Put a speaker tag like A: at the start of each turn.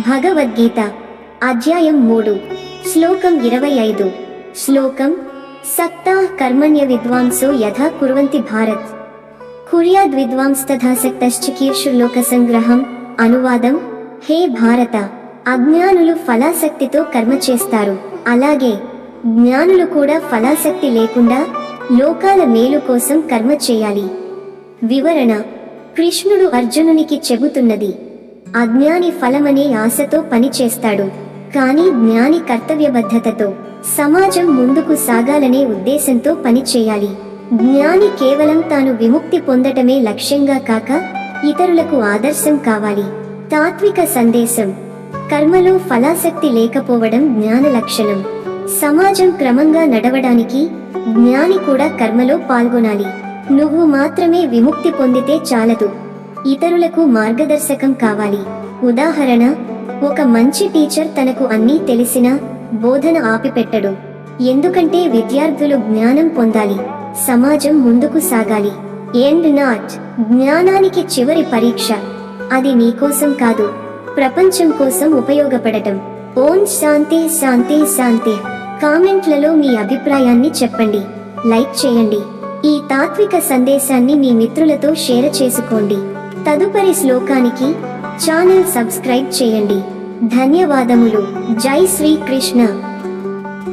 A: భగవద్గీత అధ్యాయం 3 శ్లోకం 25 శ్లోకం సక్తాః కర్మణ్య విద్వాంసో యథా కుర్వంతి భారత్ కుర్యాద్ విద్వాంస్తథాసక్తశ్చికీర్షుర్లోక సంగ్రహం. అనువాదం: హే భారత, అజ్ఞానులు ఫలాసక్తితో కర్మ చేస్తారు, అలాగే జ్ఞానులు కూడా ఫలాసక్తి లేకుండా లోకాల మేలు కోసం కర్మ చేయాలి. వివరణ: కృష్ణుడు అర్జునునికి చెబుతున్నది, అజ్ఞాని ఫలమనే ఆశతో పని చేస్తాడు, కానీ జ్ఞాని కర్తవ్యబద్ధతతో సమాజం ముందుకు సాగాలనే ఉద్దేశంతో పని చేయాలి. జ్ఞాని కేవలం తాను విముక్తి పొందటమే లక్ష్యంగా కాక ఇతరులకు ఆదర్శం కావాలి. తాత్విక సందేశం: కర్మలో ఫలాసక్తి లేకపోవడం జ్ఞాన లక్షణం. సమాజం క్రమంగా నడవడానికి జ్ఞాని కూడా కర్మలో పాల్గొనాలి. నువ్వు మాత్రమే విముక్తి పొందితే చాలదు, ఇతరులకు మార్గదర్శకం కావాలి. ఉదాహరణ: ఒక మంచి టీచర్ తనకు అన్నీ తెలిసినా బోధన ఆపిపెట్టడు, ఎందుకంటే విద్యార్థులు జ్ఞానం పొందాలి, సమాజం ముందుకు సాగాలి. End not. జ్ఞానానికి చివరి పరీక్ష, అది నీకోసం కాదు, ప్రపంచం కోసం ఉపయోగపడటం. ఓం శాంతి శాంతి శాంతి. కామెంట్లలో మీ అభిప్రాయాన్ని చెప్పండి, లైక్ చేయండి. ఈ తాత్విక సందేశాన్ని మీ మిత్రులతో షేర్ చేసుకోండి. తదుపరి శ్లోకానికి ఛానల్ సబ్స్క్రైబ్ చేయండి. ధన్యవాదములు. జై శ్రీ కృష్ణ.